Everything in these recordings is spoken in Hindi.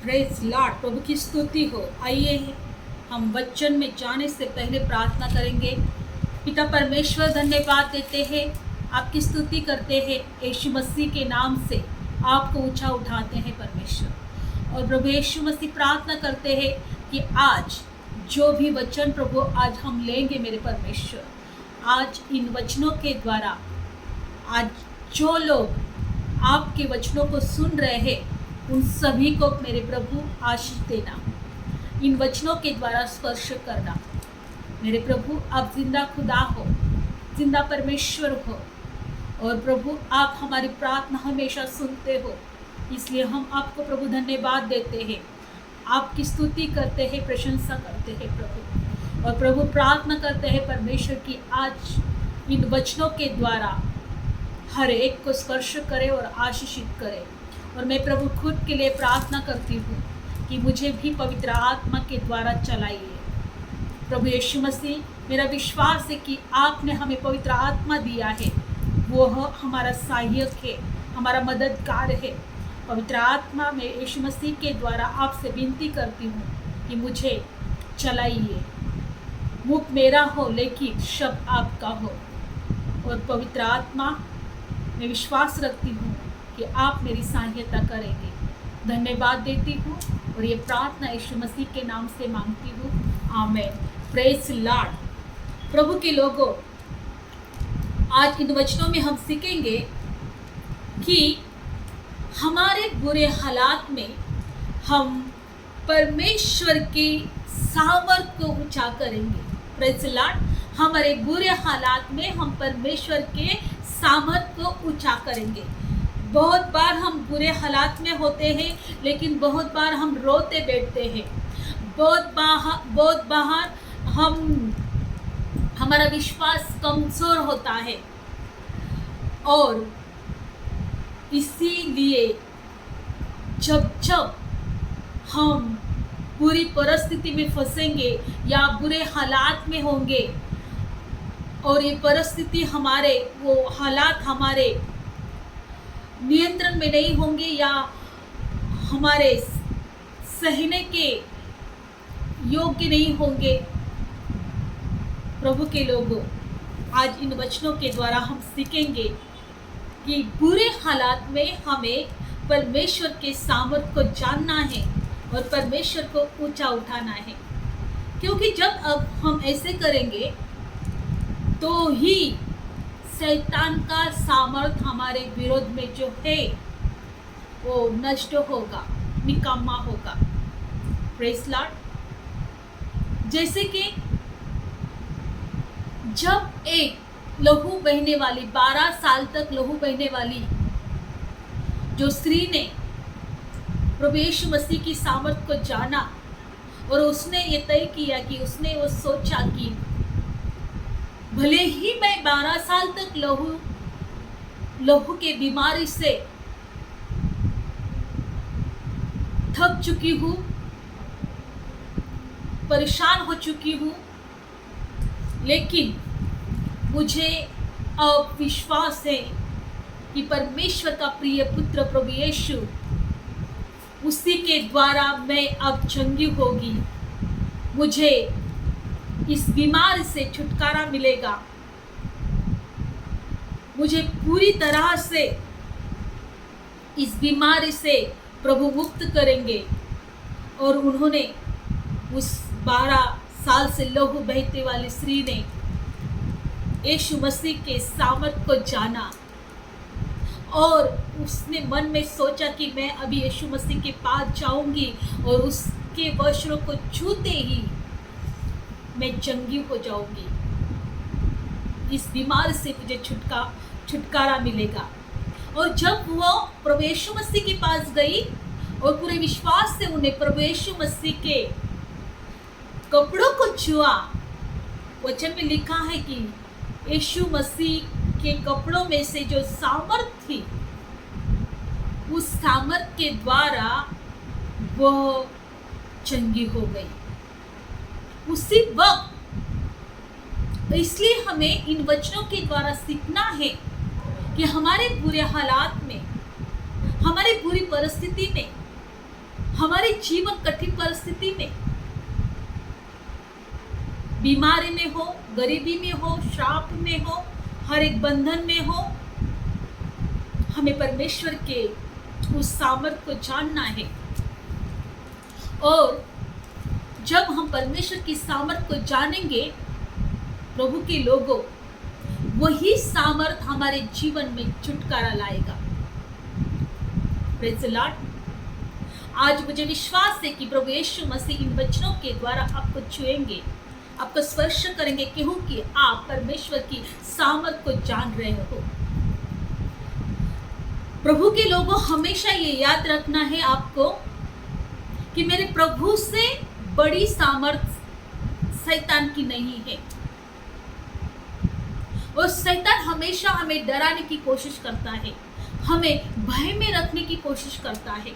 प्रेज लॉर्ड, प्रभु की स्तुति हो। आइए हम वचन में जाने से पहले प्रार्थना करेंगे। पिता परमेश्वर, धन्यवाद देते हैं, आपकी स्तुति करते हैं, यीशु मसीह के नाम से आपको ऊंचा उठाते हैं परमेश्वर। और प्रभु यीशु मसीह प्रार्थना करते हैं कि आज जो भी वचन प्रभु आज हम लेंगे मेरे परमेश्वर, आज इन वचनों के द्वारा आज जो लोग आपके वचनों को सुन रहे हैं उन सभी को मेरे प्रभु आशीष देना, इन वचनों के द्वारा स्पर्श करना। मेरे प्रभु आप जिंदा खुदा हो, जिंदा परमेश्वर हो, और प्रभु आप हमारी प्रार्थना हमेशा सुनते हो, इसलिए हम आपको प्रभु धन्यवाद देते हैं, आपकी स्तुति करते हैं, प्रशंसा करते हैं प्रभु। और प्रभु प्रार्थना करते हैं परमेश्वर की आज इन वचनों के द्वारा हर एक को स्पर्श करे और आशीषित करे। और मैं प्रभु खुद के लिए प्रार्थना करती हूँ कि मुझे भी पवित्र आत्मा के द्वारा चलाइए। प्रभु यीशु मसीह, मेरा विश्वास है कि आपने हमें पवित्र आत्मा दिया है, वो हमारा सहायक है, हमारा मददगार है। पवित्र आत्मा में यीशु मसीह के द्वारा आपसे विनती करती हूँ कि मुझे चलाइए। मुख मेरा हो लेकिन शब्द आपका हो। और पवित्र आत्मा, मैं विश्वास रखती हूँ कि आप मेरी सहायता करेंगे। धन्यवाद देती हूँ और ये प्रार्थना यीशु मसीह के नाम से मांगती हूँ, आमीन। Praise Lord. प्रभु के लोगों, आज इन वचनों में हम सीखेंगे कि हमारे बुरे हालात में हम परमेश्वर की सामर्थ को ऊंचा करेंगे। Praise Lord. हमारे बुरे हालात में हम परमेश्वर के सामर्थ को ऊंचा करेंगे। बहुत बार हम बुरे हालात में होते हैं, लेकिन बहुत बार हम रोते बैठते हैं। बहुत बार हमारा विश्वास कमज़ोर होता है, और इसीलिए जब हम बुरी परिस्थिति में फंसेंगे या बुरे हालात में होंगे और ये परिस्थिति वो हालात हमारे नियंत्रण में नहीं होंगे या हमारे सहने के योग्य नहीं होंगे, प्रभु के लोगों, आज इन वचनों के द्वारा हम सीखेंगे कि बुरे हालात में हमें परमेश्वर के सामर्थ को जानना है और परमेश्वर को ऊंचा उठाना है। क्योंकि जब अब हम ऐसे करेंगे तो ही शैतान का सामर्थ हमारे विरोध में जो है वो नष्ट होगा, निकम्मा होगा। Praise Lord. जैसे कि जब एक लहू बहने वाली 12 साल तक लहू बहने वाली जो स्त्री ने प्रभु यीशु मसीह की सामर्थ को जाना और उसने ये तय किया कि उसने वो सोचा कि भले ही मैं 12 साल तक लहू के बीमारी से थक चुकी हूँ, परेशान हो चुकी हूँ, लेकिन मुझे अब विश्वास है कि परमेश्वर का प्रिय पुत्र प्रभु यीशु, उसी के द्वारा मैं अब चंगी होगी, मुझे इस बीमारी से छुटकारा मिलेगा, मुझे पूरी तरह से इस बीमारी से प्रभु मुक्त करेंगे। और उन्होंने उस 12 साल से लहू बहते वाली स्त्री ने यीशु मसीह के सामर्थ को जाना और उसने मन में सोचा कि मैं अभी यीशु मसीह के पास जाऊंगी और उसके वस्त्रों को छूते ही मैं चंगी हो जाऊंगी, इस बीमारी से मुझे छुटकारा मिलेगा। और जब वो प्रभु यीशु मसीह के पास गई और पूरे विश्वास से उन्हें प्रभु यीशु मसीह के कपड़ों को छुआ, वचन में लिखा है कि यीशु मसीह के कपड़ों में से जो सामर्थ थी, उस सामर्थ के द्वारा वो चंगी हो गई उसी वक्त। इसलिए हमें इन वचनों के द्वारा सीखना है कि हमारे बुरे हालात में, हमारी बुरी परिस्थिति में हमारे जीवन कठिन परिस्थिति में, बीमारी में हो, गरीबी में हो, श्राप में हो, हर एक बंधन में हो, हमें परमेश्वर के उस सामर्थ को जानना है। और जब हम परमेश्वर की सामर्थ को जानेंगे प्रभु के लोगों, वही सामर्थ हमारे जीवन में छुटकारा लाएगा। Praise the Lord. आज मुझे विश्वास है कि प्रभु यीशु मसीह इन वचनों के द्वारा आपको छुएंगे, आपको स्पर्श करेंगे, क्योंकि आप परमेश्वर की सामर्थ को जान रहे हो। प्रभु के लोगों, हमेशा ये याद रखना है आपको कि मेरे प्रभु से बड़ी सामर्थ शैतान की नहीं है। और शैतान हमेशा हमें डराने की कोशिश करता है, हमें भय में रखने की कोशिश करता है।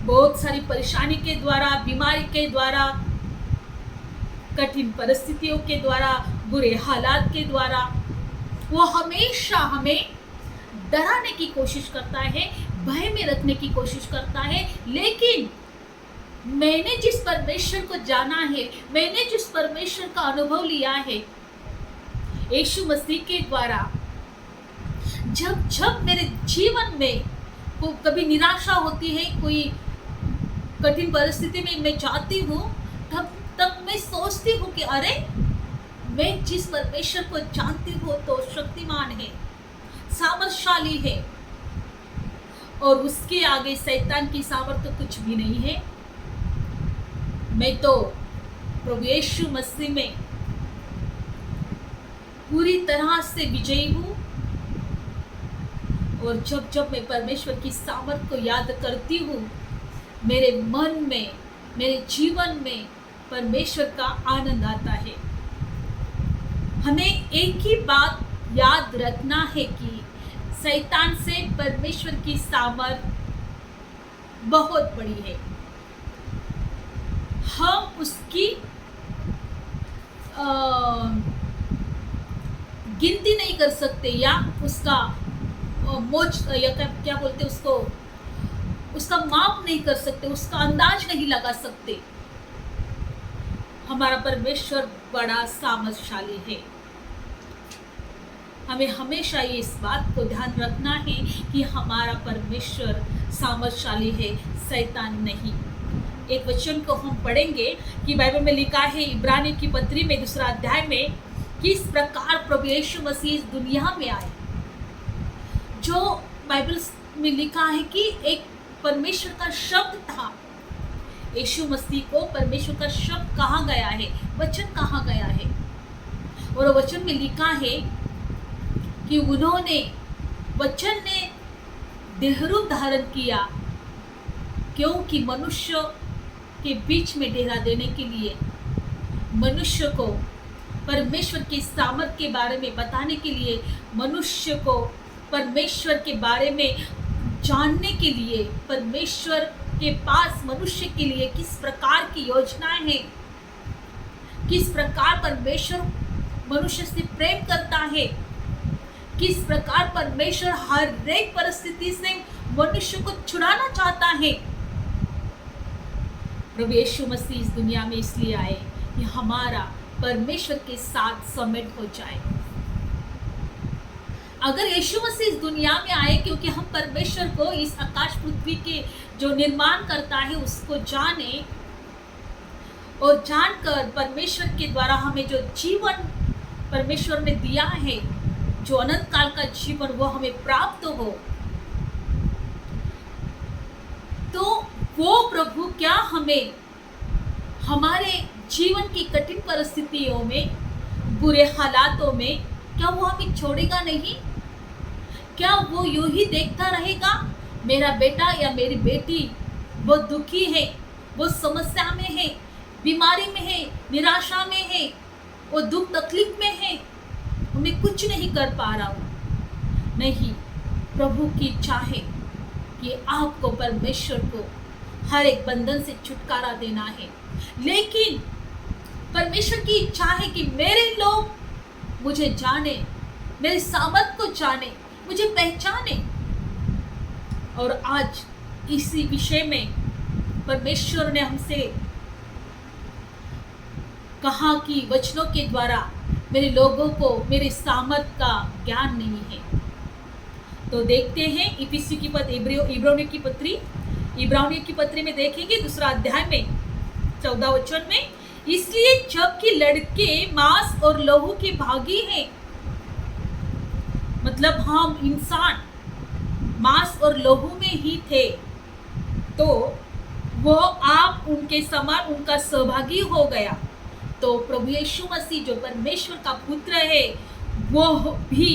बहुत सारी परेशानी के द्वारा, बीमारी के द्वारा, कठिन परिस्थितियों के द्वारा, बुरे हालात के द्वारा वो हमेशा हमें डराने की कोशिश करता है, भय में रखने की कोशिश करता है। लेकिन मैंने जिस परमेश्वर को जाना है, मैंने जिस परमेश्वर का अनुभव लिया है यीशु मसीह के द्वारा, जब जब मेरे जीवन में कभी निराशा होती है, कोई कठिन परिस्थिति में मैं जाती हूँ, तब मैं सोचती हूँ कि अरे, मैं जिस परमेश्वर को जानती हूँ तो शक्तिमान है, सामर्थशाली है, और उसके आगे शैतान की सामर्थ तो कुछ भी नहीं है। मैं तो प्रभु यीशु मसीह में पूरी तरह से विजयी हूँ। और जब जब मैं परमेश्वर की सामर्थ को याद करती हूँ, मेरे मन में, मेरे जीवन में परमेश्वर का आनंद आता है। हमें एक ही बात याद रखना है कि शैतान से परमेश्वर की सामर्थ बहुत बड़ी है। हम उसकी गिनती नहीं कर सकते, या उसका या क्या बोलते उसको, उसका माप नहीं कर सकते, उसका अंदाज नहीं लगा सकते। हमारा परमेश्वर बड़ा सामर्थशाली है। हमें हमेशा ये इस बात को ध्यान रखना है कि हमारा परमेश्वर सामर्थशाली है, शैतान नहीं। एक वचन को हम पढ़ेंगे कि बाइबल में लिखा है, इब्रानी की पत्री में 2 अध्याय में, किस प्रकार प्रभु यीशु मसीह इस दुनिया में आए। जो बाइबल में लिखा है कि एक परमेश्वर का शब्द था, यीशु मसीह को परमेश्वर का शब्द कहा गया है, वचन कहा गया है। और वचन में लिखा है कि उन्होंने, वचन ने देहरूप धारण किया, क्योंकि मनुष्य के बीच में डेरा देने के लिए, मनुष्य को परमेश्वर की सामर्थ के बारे में बताने के लिए, मनुष्य को परमेश्वर के बारे में जानने के लिए, परमेश्वर के पास मनुष्य के लिए किस प्रकार की योजनाएं हैं, किस प्रकार परमेश्वर मनुष्य से प्रेम करता है, किस प्रकार परमेश्वर हर एक परिस्थिति से मनुष्य को छुड़ाना चाहता है। प्रभु यीशु मसीह इस दुनिया में इसलिए आए कि हमारा परमेश्वर के साथ समेट हो जाए। अगर यीशु मसीह इस दुनिया में आए क्योंकि हम परमेश्वर को, इस आकाश पृथ्वी के जो निर्माण करता है उसको जाने, और जानकर परमेश्वर के द्वारा हमें जो जीवन परमेश्वर ने दिया है, जो अनंत काल का जीवन, वो हमें प्राप्त हो, तो वो प्रभु क्या हमें हमारे जीवन की कठिन परिस्थितियों में, बुरे हालातों में, क्या वो हमें छोड़ेगा नहीं? क्या वो यूं ही देखता रहेगा, मेरा बेटा या मेरी बेटी वो दुखी है, वो समस्या में है, बीमारी में है, निराशा में है, वो दुख तकलीफ में है, मैं कुछ नहीं कर पा रहा हूँ? नहीं, प्रभु की इच्छा है कि आपको, परमेश्वर को हर एक बंधन से छुटकारा देना है। लेकिन परमेश्वर की इच्छा है कि मेरे लोग मुझे जाने, मेरे सामर्थ को जाने, मुझे पहचाने। और आज इसी विषय में परमेश्वर ने हमसे कहा कि वचनों के द्वारा मेरे लोगों को मेरे सामर्थ का ज्ञान नहीं है। तो देखते हैं इफिसियों की पत्री, इब्रानियों की पत्री में देखेंगे 2 अध्याय में 14 वचन में, इसलिए जबकि लड़के मांस और लहू के भागी हैं, मतलब हम इंसान मांस और लहू में ही थे, तो वो आप उनके समान उनका सहभागी हो गया। तो प्रभु यीशु मसीह जो परमेश्वर का पुत्र है वो भी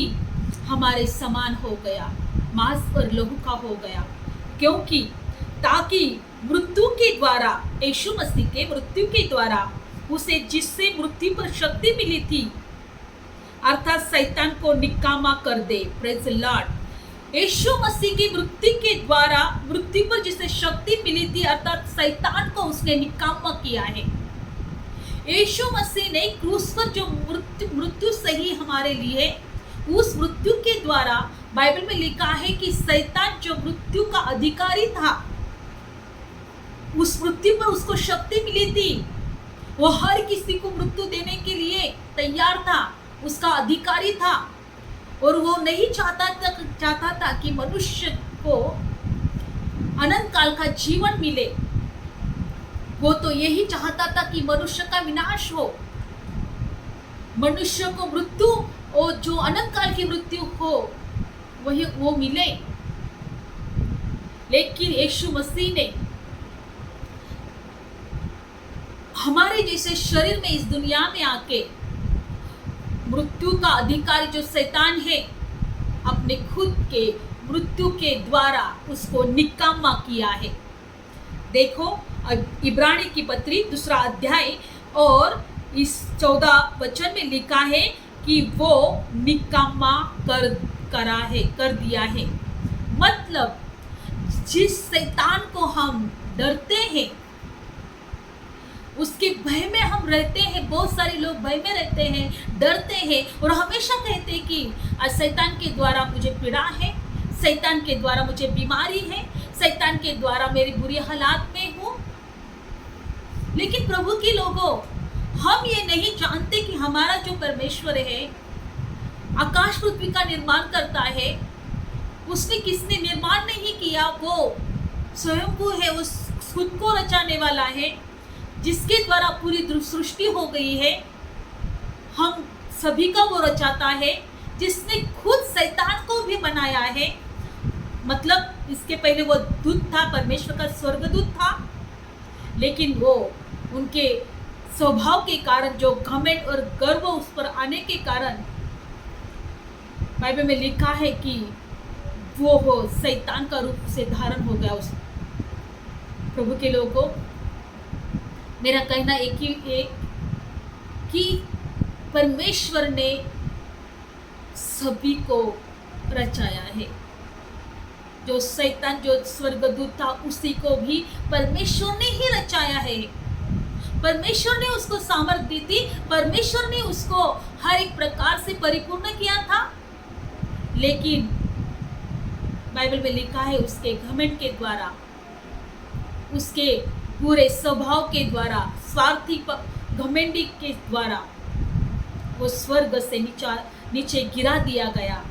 हमारे समान हो गया, मांस और लहू का हो गया, क्योंकि ताकि मृत्यु के द्वारा, यीशु मसीह के मृत्यु के द्वारा उसे जिससे मृत्यु पर शक्ति मिली थी, अर्थात शैतान को निकामा कर दे। Praise the lord. यीशु मसीह की मृत्यु के द्वारा मृत्यु पर जिसे शक्ति मिली थी, अर्थात शैतान को उसने निकामा किया है। यीशु मसीह ने क्रूस पर जो मृत्यु सही हमारे लिए, उस मृत्यु के द्वारा बाइबल में लिखा है कि शैतान जो मृत्यु का अधिकारी था, उस मृत्यु पर उसको शक्ति मिली थी, वो हर किसी को मृत्यु देने के लिए तैयार था, उसका अधिकारी था, और वो नहीं चाहता था कि मनुष्य को अनंत काल का जीवन मिले। वो तो यही चाहता था कि मनुष्य का विनाश हो, मनुष्य को मृत्यु और जो अनंत काल की मृत्यु हो वही वो मिले। लेकिन यीशु मसीह ने हमारे जैसे शरीर में इस दुनिया में आके मृत्यु का अधिकारी जो शैतान है, अपने खुद के मृत्यु के द्वारा उसको निकामा किया है। देखो इब्रानी की पत्री 2 अध्याय और इस 14 वचन में लिखा है कि वो निकामा कर दिया है। मतलब जिस शैतान को हम डरते हैं, उसके भय में हम रहते हैं। बहुत सारे लोग भय में रहते हैं, डरते हैं और हमेशा कहते हैं कि आज शैतान के द्वारा मुझे पीड़ा है, शैतान के द्वारा मुझे बीमारी है, शैतान के द्वारा मेरी बुरी हालात में हूँ। लेकिन प्रभु के लोगों, हम ये नहीं जानते कि हमारा जो परमेश्वर है, आकाश पृथ्वी का निर्माण करता है, उसने किसने निर्माण नहीं किया, वो स्वयं को है, उस खुद को रचाने वाला है, जिसके द्वारा पूरी सृष्टि हो गई है। हम सभी का वो रचाता है, जिसने खुद शैतान को भी बनाया है। मतलब इसके पहले वो दूत था, परमेश्वर का स्वर्गदूत था, लेकिन वो उनके स्वभाव के कारण, जो घमंड और गर्व उस पर आने के कारण, बाइबल में लिखा है कि वो शैतान का रूप से धारण हो गया। उस प्रभु के लोगों, मेरा कहना एक ही है कि परमेश्वर ने सभी को रचाया है। जो शैतान, जो स्वर्गदूत था, उसी को भी परमेश्वर ने ही रचाया है। परमेश्वर ने उसको सामर्थ दी थी, परमेश्वर ने उसको हर एक प्रकार से परिपूर्ण किया था। लेकिन बाइबल में लिखा है उसके घमंड के द्वारा, उसके पूरे स्वभाव के द्वारा, स्वार्थी घमंडी के द्वारा वो स्वर्ग से नीचे गिरा दिया गया।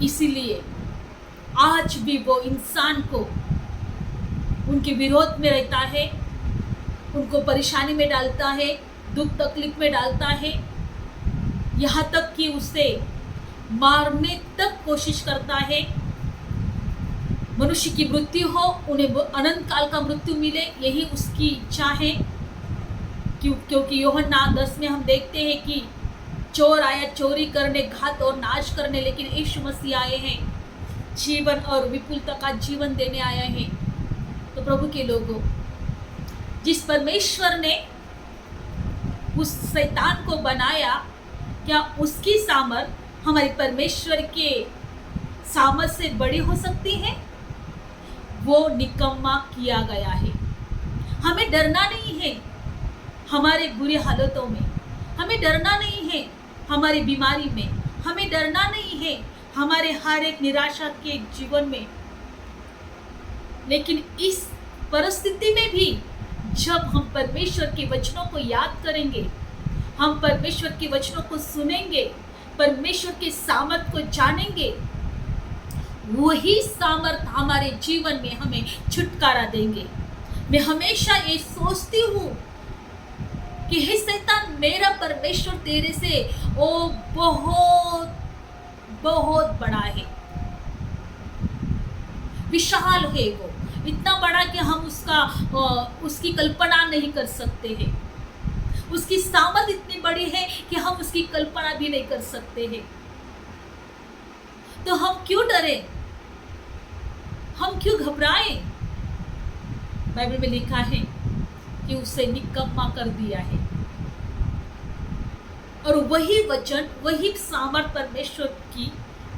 इसीलिए आज भी वो इंसान को उनके विरोध में रहता है, उनको परेशानी में डालता है, दुख तकलीफ में डालता है, यहाँ तक कि उसे मारने तक कोशिश करता है। मनुष्य की मृत्यु हो, उन्हें अनंत काल का मृत्यु मिले, यही उसकी इच्छा है। क्योंकि यूहन्ना 10 में हम देखते हैं कि चोर आया चोरी करने, घात और नाश करने, लेकिन यीशु मसीह आए हैं जीवन और विपुलता का जीवन देने आए हैं। तो प्रभु के लोगों, जिस परमेश्वर ने उस शैतान को बनाया, क्या उसकी सामर्थ हमारे परमेश्वर के सामर्थ से बड़ी हो सकती है? वो निकम्मा किया गया है। हमें डरना नहीं है हमारे बुरी हालतों में, हमें डरना नहीं है हमारी बीमारी में, हमें डरना नहीं है हमारे हर एक निराशा के जीवन में। लेकिन इस परिस्थिति में भी जब हम परमेश्वर के वचनों को याद करेंगे, हम परमेश्वर के वचनों को सुनेंगे, परमेश्वर के सामर्थ को जानेंगे, वही सामर्थ हमारे जीवन में हमें छुटकारा देंगे। मैं हमेशा ये सोचती हूँ कि हे शैतान, मेरा परमेश्वर तेरे से वो बहुत बहुत बड़ा है, विशाल है, वो इतना बड़ा कि हम उसकी कल्पना नहीं कर सकते हैं। उसकी सामर्थ इतनी बड़ी है कि हम उसकी कल्पना भी नहीं कर सकते हैं। तो हम क्यों डरें, हम क्यों घबराएं? बाइबल में लिखा है कि उसे निकम्मा कर दिया है। और वही वचन, वही सामर्थ परमेश्वर की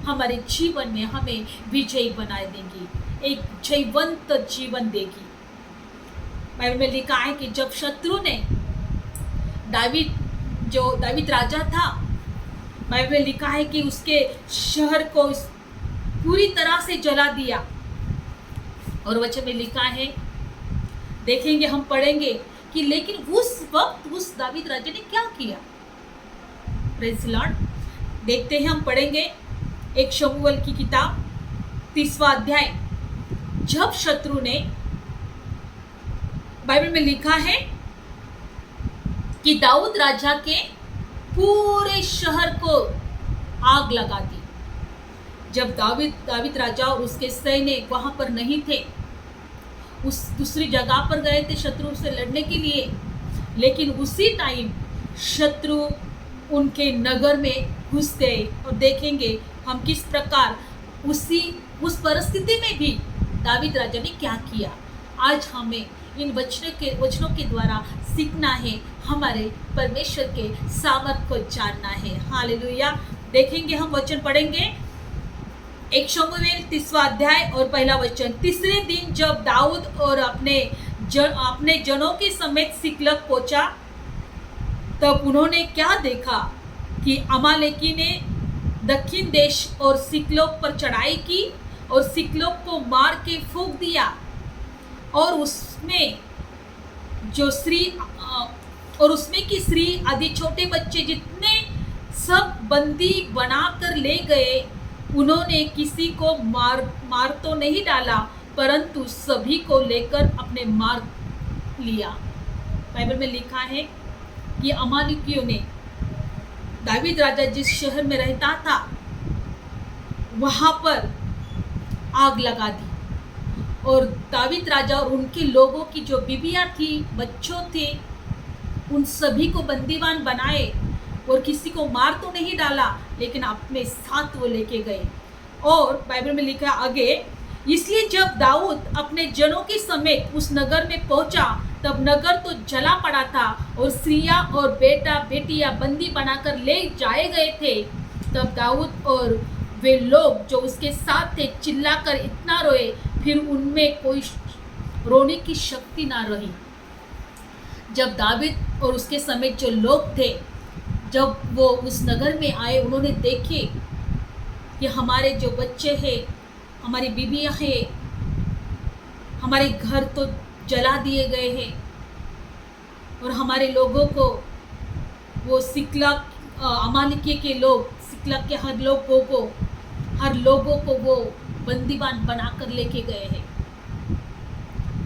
हमारे जीवन में हमें विजयी बनाए देंगी, एक जयवंत जीवन देगी। बाइबल में लिखा है कि जब शत्रु ने दावीद राजा था, बाइबल में लिखा है कि उसके शहर को पूरी तरह से जला दिया। और वचन में लिखा है, देखेंगे, हम पढ़ेंगे कि लेकिन उस वक्त उस दावीद राजा ने क्या किया। Praise the Lord. देखते हैं, हम पढ़ेंगे 1 शमूएल की किताब 30वां अध्याय। जब शत्रु ने, बाइबल में लिखा है कि दाऊद राजा के पूरे शहर को आग लगा दी। जब दावीद राजा और उसके सैनिक वहां पर नहीं थे, उस दूसरी जगह पर गए थे शत्रु से लड़ने के लिए, लेकिन उसी टाइम शत्रु उनके नगर में घुस गए। और देखेंगे हम किस प्रकार उस परिस्थिति में भी दावीद राजा ने क्या किया। आज हमें इन वचनों के द्वारा सीखना है, हमारे परमेश्वर के सामर्थ को जानना है। हालेलुया। देखेंगे, हम वचन पढ़ेंगे 1 शमूएल 30वां अध्याय और पहला वचन। तीसरे दिन जब दाऊद और अपने जनों के समेत सिकलग पहुंचा, तब उन्होंने क्या देखा कि अमालेकी ने दक्षिण देश और सिकलोग पर चढ़ाई की और सिकलोग को मार के फूंक दिया, और उसमें की स्त्री आदि छोटे बच्चे जितने सब बंदी बनाकर ले गए। उन्होंने किसी को मार तो नहीं डाला, परंतु सभी को लेकर अपने मार लिया। बाइबल में लिखा है कि अमालेकियों ने दावीद राजा जिस शहर में रहता था वहां पर आग लगा दी, और दावीद राजा और उनके लोगों की जो बीबियां थी, बच्चों थे, उन सभी को बंदीवान बनाए और किसी को मार तो नहीं डाला, लेकिन अपने साथ वो लेके गए। और बाइबल में लिखा आगे, इसलिए जब दाऊद अपने जनों के समेत उस नगर में पहुंचा, तब नगर तो जला पड़ा था और स्त्रियां और बेटा बेटियां बंदी बनाकर ले जाए गए थे। तब दाऊद और वे लोग जो उसके साथ थे चिल्लाकर इतना रोए, फिर उनमें कोई रोने की शक्ति ना रही। जब दाऊद और उसके समेत जो लोग थे, जब वो उस नगर में आए, उन्होंने देखे कि हमारे जो बच्चे हैं, हमारी बीबियां हैं, हमारे घर तो जला दिए गए हैं, और हमारे लोगों को वो सिकलग अमालेकी के लोग, सिकलग के हर लोगों को वो बंदीवान बनाकर लेके गए हैं।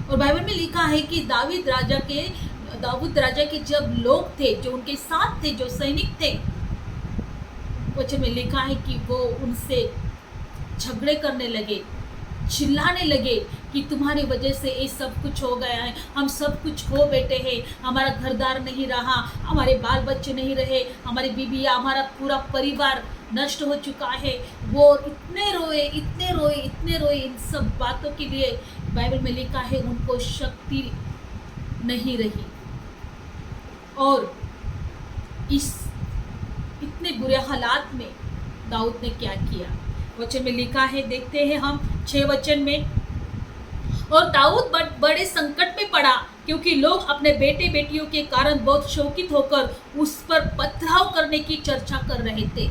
और बाइबल में लिखा है कि दाऊद राजा के जब लोग थे, जो उनके साथ थे, जो सैनिक थे, वचन में लिखा है कि वो उनसे झगड़े करने लगे, चिल्लाने लगे कि तुम्हारी वजह से ये सब कुछ हो गया है, हम सब कुछ खो बैठे हैं, हमारा घरदार नहीं रहा, हमारे बाल बच्चे नहीं रहे, हमारी बीबियाँ, हमारा पूरा परिवार नष्ट हो चुका है। वो इतने रोए, इतने रोए, इतने रोए। इन सब बातों के लिए बाइबल में लिखा है उनको शक्ति नहीं रही। और इस इतने बुरे हालात में दाऊद ने क्या किया, वचन में लिखा है, देखते हैं हम 6 वचन में। और दाऊद बड़े संकट में पड़ा, क्योंकि लोग अपने बेटे बेटियों के कारण बहुत शोकित होकर उस पर पथराव करने की चर्चा कर रहे थे।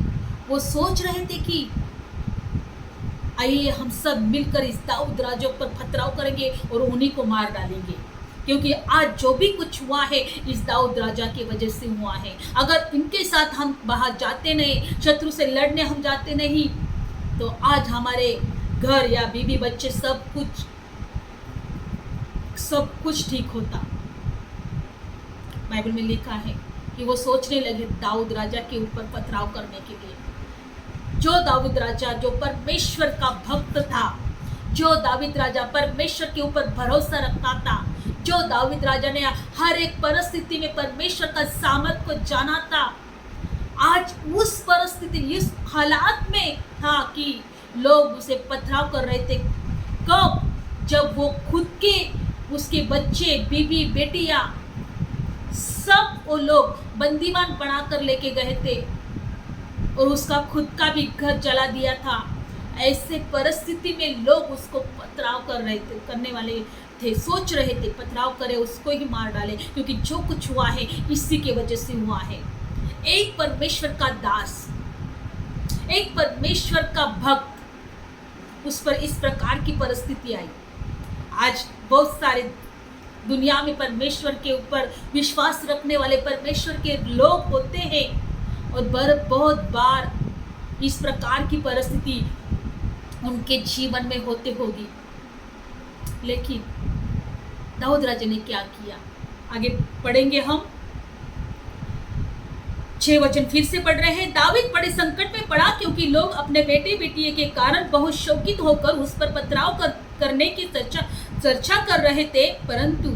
वो सोच रहे थे कि आइए हम सब मिलकर इस दाऊद राजा पर पथराव करेंगे और उन्हीं को मार डालेंगे, क्योंकि आज जो भी कुछ हुआ है इस दाऊद राजा की वजह से हुआ है। अगर इनके साथ हम बाहर जाते नहीं, शत्रु से लड़ने हम जाते नहीं, तो आज हमारे घर या बीवी बच्चे सब कुछ ठीक होता। बाइबल में लिखा है कि वो सोचने लगे दाऊद राजा के ऊपर पथराव करने के लिए। जो दाऊद राजा जो परमेश्वर का भक्त था, जो दाऊद राजा परमेश्वर के ऊपर भरोसा रखता था, जो दाऊद राजा ने हर एक परिस्थिति में परमेश्वर का सामर्थ को जाना था, आज उस परिस्थिति इस हालात में था कि लोग उसे पथराव कर रहे थे। कब? जब वो खुद के उसके बच्चे, बीवी, बेटियां सब वो लोग बंदीवान बनाकर लेके गए थे और उसका खुद का भी घर जला दिया था। ऐसे परिस्थिति में लोग उसको पथराव करने वाले थे, सोच रहे थे पथराव करे, उसको ही मार डाले, क्योंकि जो कुछ हुआ है इसी के वजह से हुआ है। एक परमेश्वर का दास, एक परमेश्वर का भक्त, उस पर इस प्रकार की परिस्थिति आई। आज बहुत सारे दुनिया में परमेश्वर के ऊपर विश्वास रखने वाले परमेश्वर के लोग होते हैं और बहुत बार इस प्रकार की परिस्थिति उनके जीवन में होते होगी। लेकिन दाऊद राजा ने क्या किया, आगे पढ़ेंगे हम। 6 वचन फिर से पढ़ रहे हैं। दाऊद बड़े संकट में पड़ा, क्योंकि लोग अपने बेटे बेटियों के कारण बहुत शौकित होकर उस पर पथराव करने की चर्चा कर रहे थे, परंतु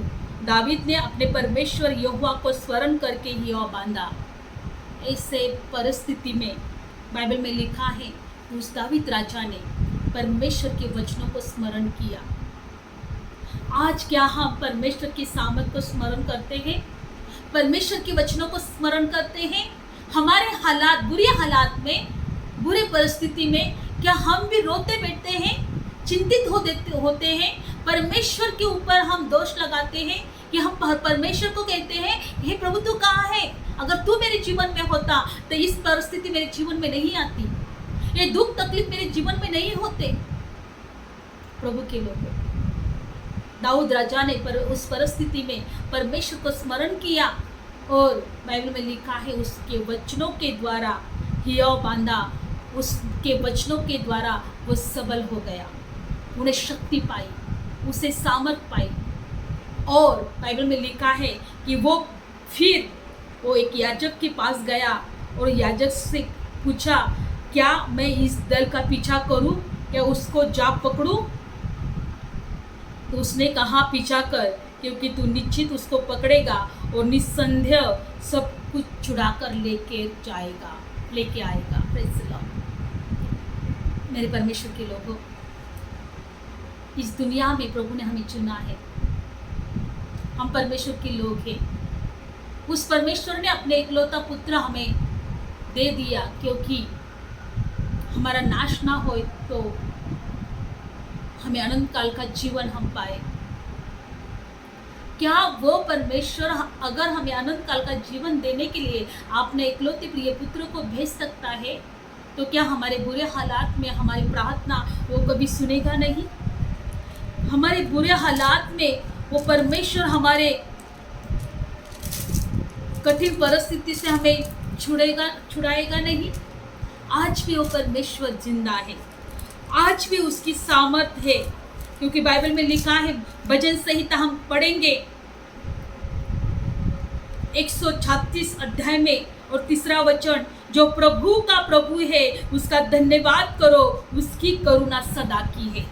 दाऊद ने अपने परमेश्वर यहोवा को स्मरण करके हिया बांधा। ऐसे परिस्थिति में बाइबल में लिखा है उस दाऊद राजा ने परमेश्वर के वचनों को स्मरण किया। आज क्या हम परमेश्वर की सामर्थ को स्मरण करते हैं? परमेश्वर के वचनों को स्मरण करते हैं? हमारे हालात, बुरे हालात में, बुरे परिस्थिति में क्या हम भी रोते बैठते हैं, चिंतित होते हैं? परमेश्वर के ऊपर हम दोष लगाते हैं कि हम परमेश्वर को कहते हैं, हे प्रभु तू कहाँ है? अगर तू मेरे जीवन में होता तो इस परिस्थिति मेरे जीवन में नहीं आती, ये दुख तकलीफ मेरे जीवन में नहीं होते। प्रभु के लोग, दाऊद राजा ने उस परिस्थिति में परमेश्वर को स्मरण किया और बाइबल में लिखा है उसके वचनों के द्वारा हिया बांधा। उसके वचनों के द्वारा वो सबल हो गया, उन्हें शक्ति पाई, उसे सामर्थ पाई। और बाइबल में लिखा है कि वो फिर वो एक याजक के पास गया और याजक से पूछा, क्या मैं इस दल का पीछा करूं, क्या उसको जा पकड़ूं? तो उसने कहा, पीछा कर, क्योंकि तू निश्चित उसको पकड़ेगा और निस्संदेह सब कुछ छुड़ाकर लेके आएगा। Praise the Lord. मेरे परमेश्वर के लोगों, इस दुनिया में प्रभु ने हमें चुना है, हम परमेश्वर के लोग हैं। उस परमेश्वर ने अपने इकलौता पुत्र हमें दे दिया, क्योंकि हमारा नाश ना हो तो हमें अनंत काल का जीवन हम पाए। क्या वो परमेश्वर अगर हमें अनंत काल का जीवन देने के लिए आपने इकलौते प्रिय पुत्र को भेज सकता है, तो क्या हमारे बुरे हालात में हमारी प्रार्थना वो कभी सुनेगा नहीं? हमारे बुरे हालात में वो परमेश्वर हमारे कठिन परिस्थिति से हमें छुड़ाएगा नहीं? आज भी वो परमेश्वर जिंदा है, आज भी उसकी सामर्थ है, क्योंकि बाइबल में लिखा है, भजन संहिता हम पढ़ेंगे 136 अध्याय में और 3 वचन, जो प्रभु का प्रभु है उसका धन्यवाद करो, उसकी करुणा सदा की है।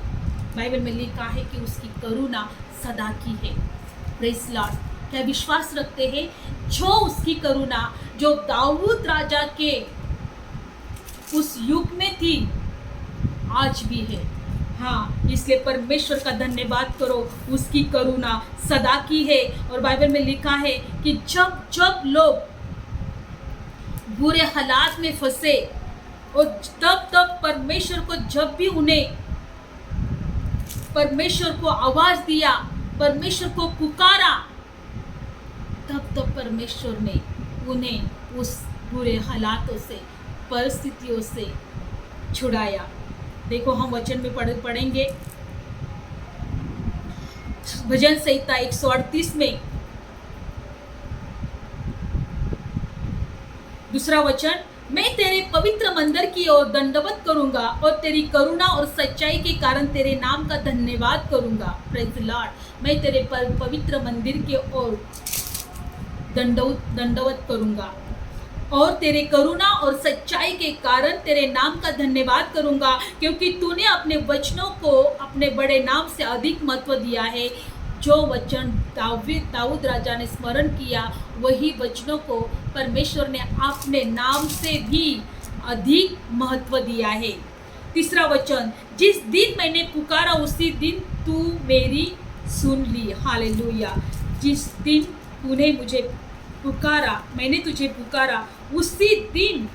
बाइबल में लिखा है कि उसकी करुणा सदा की है। Praise Lord. क्या विश्वास रखते हैं? जो उसकी करुणा जो दाऊद राजा के उस युग में थी, आज भी है। हाँ, इसलिए परमेश्वर का धन्यवाद करो, उसकी करुणा सदा की है। और बाइबल में लिखा है कि जब जब लोग बुरे हालात में फंसे और तब तब परमेश्वर को, जब भी उन्हें परमेश्वर को आवाज दिया, परमेश्वर को पुकारा, तब तब परमेश्वर ने उन्हें उस बुरे हालातों से, परिस्थितियों से छुड़ाया। देखो हम वचन में पढ़ेंगे भजन संहिता 138 में दूसरा वचन, मैं तेरे पवित्र मंदिर की ओर दंडवत करूंगा और तेरी करुणा और सच्चाई के कारण तेरे नाम का धन्यवाद करूंगा। Praise the Lord. मैं तेरे पवित्र मंदिर की ओर दंडवत करूंगा और तेरे करुणा और सच्चाई के कारण तेरे नाम का धन्यवाद करूंगा, क्योंकि तूने अपने वचनों को अपने बड़े नाम से अधिक महत्व दिया है। जो वचन दाऊद राजा ने स्मरण किया, वही वचनों को परमेश्वर ने अपने नाम से भी अधिक महत्व दिया है। तीसरा वचन, जिस दिन मैंने पुकारा उसी दिन तू मेरी सुन ली। हालेलुया। जिस दिन तूने मुझे पुकारा, मैंने तुझे पुकारा, उसी दिन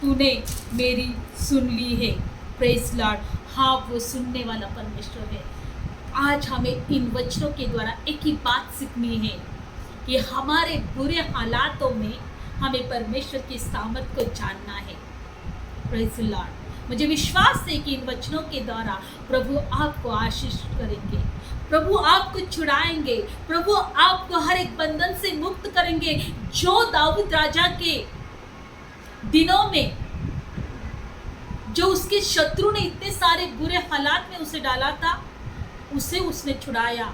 तूने मेरी सुन ली है। Praise Lord. हाँ, वो सुनने वाला परमेश्वर है। आज हमें इन वचनों के द्वारा एक ही बात सीखनी है कि हमारे बुरे हालातों में हमें परमेश्वर की सामर्थ को जानना है। Praise Lord. मुझे विश्वास है कि इन वचनों के द्वारा प्रभु आपको आशीष करेंगे, प्रभु आपको छुड़ाएंगे, प्रभु आपको हर एक बंधन से मुक्त करेंगे। जो दाऊद राजा के दिनों में जो उसके शत्रु ने इतने सारे बुरे हालात में उसे डाला था, उसे उसने छुड़ाया,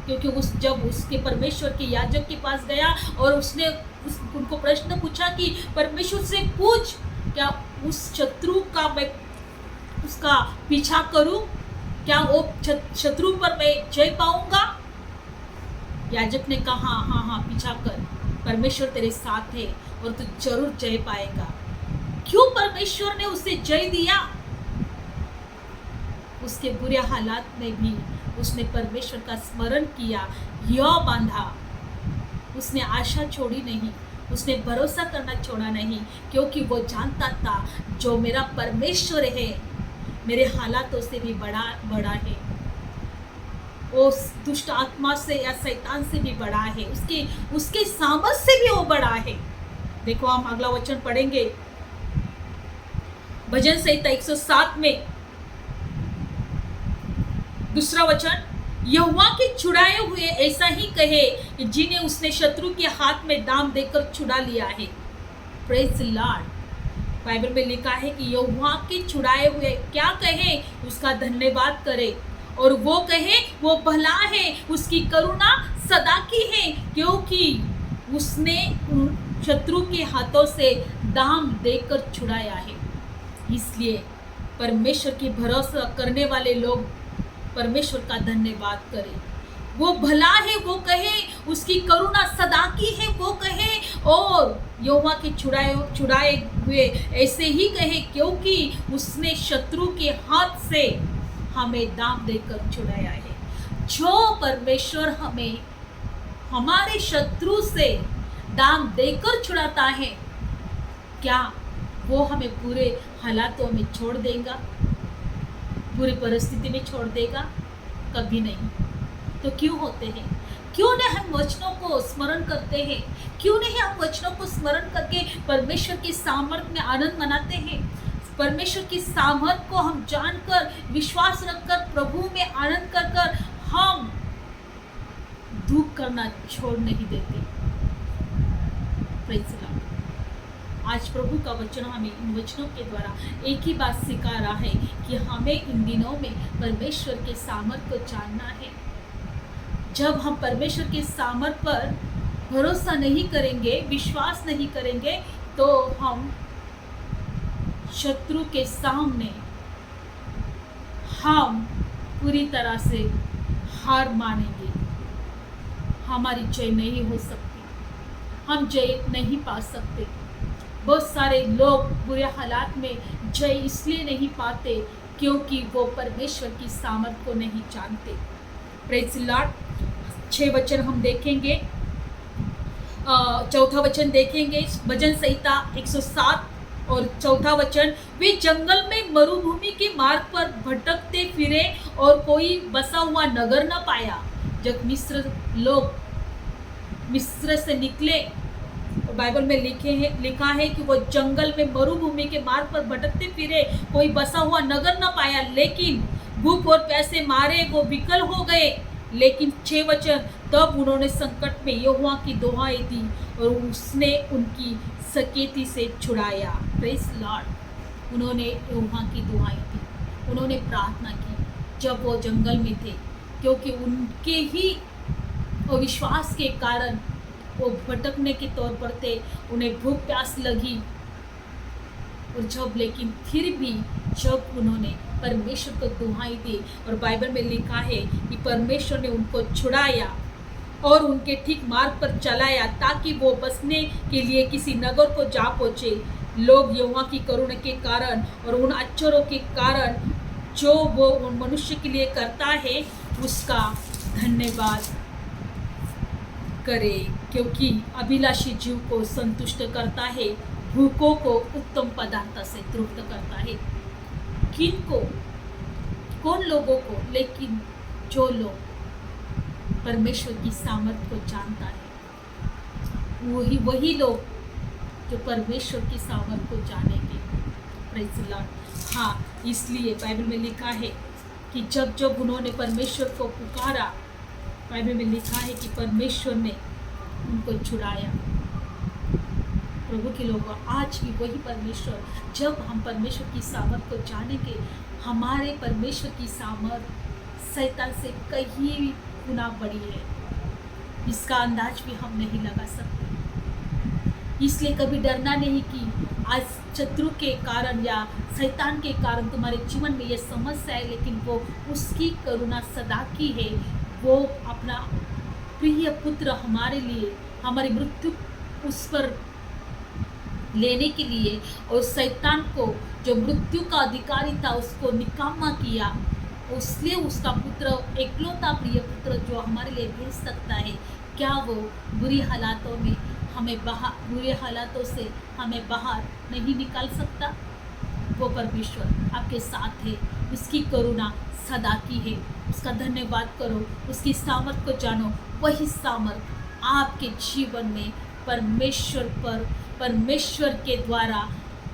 क्योंकि जब उसके परमेश्वर के याजक के पास गया और उसने उनको प्रश्न पूछा कि परमेश्वर से पूछ, क्या उस शत्रु का मैं उसका पीछा करूं, क्या वो शत्रु पर मैं जय पाऊंगा? याजक ने कहा हाँ पीछा कर, परमेश्वर तेरे साथ है और तू जरूर जय पाएगा। क्यों परमेश्वर ने उसे जय दिया? उसके बुरे हालात में भी उसने परमेश्वर का स्मरण किया, यह बांधा, उसने आशा छोड़ी नहीं, उसने भरोसा करना छोड़ा नहीं, क्योंकि वो जानता था जो मेरा परमेश्वर है मेरे हालातों से भी बड़ा है, उस दुष्ट आत्मा से या शैतान से भी बड़ा है, उसके सामर्थ से भी वो बड़ा है। देखो हम अगला वचन पढ़ेंगे भजन संहिता 107 में दूसरा वचन, यहोवा के छुड़ाए हुए ऐसा ही कहे जिन्हें उसने शत्रु के हाथ में दाम देकर छुड़ा लिया है। Praise Lord. बाइबल में लिखा है कि यहोवा के छुड़ाए हुए क्या कहे, उसका धन्यवाद करे, और वो कहे वो भला है, उसकी करुणा सदा की है, क्योंकि उसने शत्रु के हाथों से दाम देकर छुड़ाया है। इसलिए परमेश्वर की भरोसा करने वाले लोग परमेश्वर का धन्यवाद करें। वो भला है वो कहे, उसकी करुणा सदा की है वो कहे, और यहोवा के छुड़ाए हुए ऐसे ही कहे, क्योंकि उसने शत्रु के हाथ से हमें दाम देकर छुड़ाया है। जो परमेश्वर हमें हमारे शत्रु से दाम देकर छुड़ाता है, क्या वो हमें पूरे हालातों में छोड़ देगा, बुरी परिस्थिति में छोड़ देगा? कभी नहीं। तो क्यों होते हैं? क्यों नहीं हम वचनों को स्मरण करते हैं? क्यों नहीं हम वचनों को स्मरण करके परमेश्वर की सामर्थ में आनंद मनाते हैं? परमेश्वर की सामर्थ को हम जानकर, विश्वास रखकर, प्रभु में आनंद कर हम दुख करना छोड़ नहीं देते। Praise the Lord. आज प्रभु का वचन हमें इन वचनों के द्वारा एक ही बात सिखा रहा है कि हमें इन दिनों में परमेश्वर के सामर्थ को जानना है। जब हम परमेश्वर के सामर्थ पर भरोसा नहीं करेंगे, विश्वास नहीं करेंगे, तो हम शत्रु के सामने हम पूरी तरह से हार मानेंगे। हमारी जय नहीं हो सकती, हम जय नहीं पा सकते। बहुत सारे लोग बुरे हालात में जय इसलिए नहीं पाते क्योंकि वो परमेश्वर की सामर्थ को नहीं जानते। Praise the Lord. 6 वचन हम देखेंगे, चौथा वचन देखेंगे भजन संहिता 107 और चौथा वचन, वे जंगल में मरुभूमि के मार्ग पर भटकते फिरे और कोई बसा हुआ नगर न पाया। जब मिस्र से निकले, और बाइबल में लिखा है कि वो जंगल में मरुभूमि के मार्ग पर भटकते फिरे, कोई बसा हुआ नगर न पाया, लेकिन भूख और प्यासे मारे वो विकल हो गए। लेकिन 6 वचन, तब उन्होंने संकट में यहोवा की दुहाई दी और उसने उनकी सकेती से छुड़ाया। Praise Lord. उन्होंने यहोवा की दुहाई दी, उन्होंने प्रार्थना की जब वो जंगल में थे, क्योंकि उनके ही अविश्वास के कारण वो भटकने के तौर पर थे, उन्हें भूख प्यास लगी। और जब लेकिन फिर भी जब उन्होंने परमेश्वर को दुहाई दी और बाइबल में लिखा है कि परमेश्वर ने उनको छुड़ाया और उनके ठीक मार्ग पर चलाया, ताकि वो बसने के लिए किसी नगर को जा पहुँचे। लोग यहोवा की करुणा के कारण और उन अक्षरों के कारण जो वो उन मनुष्य के लिए करता है उसका धन्यवाद करे, क्योंकि अभिलाषी जीव को संतुष्ट करता है, भूखों को उत्तम पदार्थ से तृप्त करता है। किनको? कौन लोगों को? लेकिन जो लोग परमेश्वर की सामर्थ को जानता है, वही लोग जो परमेश्वर की सामर्थ को जानेंगे। Praise the Lord. हाँ, इसलिए बाइबल में लिखा है कि जब जब उन्होंने परमेश्वर को पुकारा, बाइबल में लिखा है कि परमेश्वर ने उनको छुड़ाया। प्रभु के लोगों, आज भी वही परमेश्वर, जब हम परमेश्वर की सामर्थ को जानेंगे, हमारे परमेश्वर की सामर्थ शैतान से कहीं गुना बड़ी है, इसका अंदाज भी हम नहीं लगा सकते। इसलिए कभी डरना नहीं कि आज शत्रु के कारण या शैतान के कारण तुम्हारे जीवन में ये समस्या है, लेकिन वो उसकी करुणा सदा की है। वो अपना प्रिय पुत्र हमारे लिए, हमारी मृत्यु उस पर लेने के लिए, और शैतान को जो मृत्यु का अधिकारी था उसको निकामा किया, उसने उसका पुत्र, एकलौता प्रिय पुत्र जो हमारे लिए भेज सकता है। क्या वो बुरी हालातों में बुरे हालातों से हमें बाहर नहीं निकाल सकता? वो परमेश्वर आपके साथ है, उसकी करुणा सदा की है। उसका धन्यवाद करो, उसकी सामर्थ को जानो। वही सामर्थ आपके जीवन में परमेश्वर के द्वारा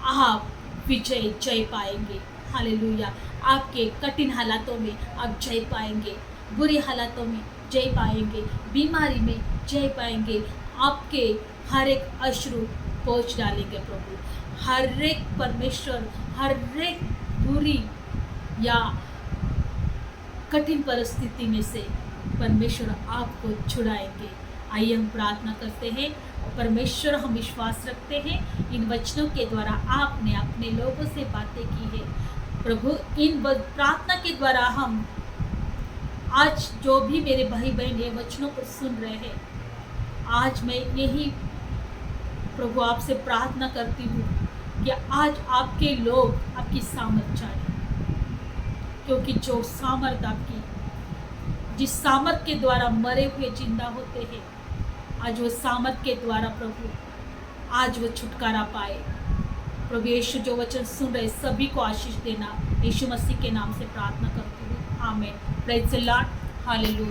आप जय पाएंगे। हालेलुया। आपके कठिन हालातों में आप जय पाएंगे, बुरे हालातों में जय पाएंगे, बीमारी में जय पाएंगे। आपके हर एक अश्रु पोंछ डालेंगे प्रभु। हर एक परमेश्वर, हर एक बुरी या कठिन परिस्थिति में से परमेश्वर आपको छुड़ाएंगे। आइए हम प्रार्थना करते हैं। परमेश्वर, हम विश्वास रखते हैं इन वचनों के द्वारा आपने अपने लोगों से बातें की है प्रभु। इन प्रार्थना के द्वारा हम आज जो भी मेरे भाई बहन ये वचनों को सुन रहे हैं, आज मैं यही प्रभु आपसे प्रार्थना करती हूँ कि आज आपके लोग आपकी सामर्थ जाने, क्योंकि जो सामर्थ आपकी, जिस सामर्थ के द्वारा मरे हुए जिंदा होते हैं, आज वो सामर्थ के द्वारा प्रभु आज वो छुटकारा पाए। प्रभु यीशु जो वचन सुन रहे सभी को आशीष देना, यीशु मसीह के नाम से प्रार्थना करती हूँ। आमीन। Praise the Lord. हालेलुया।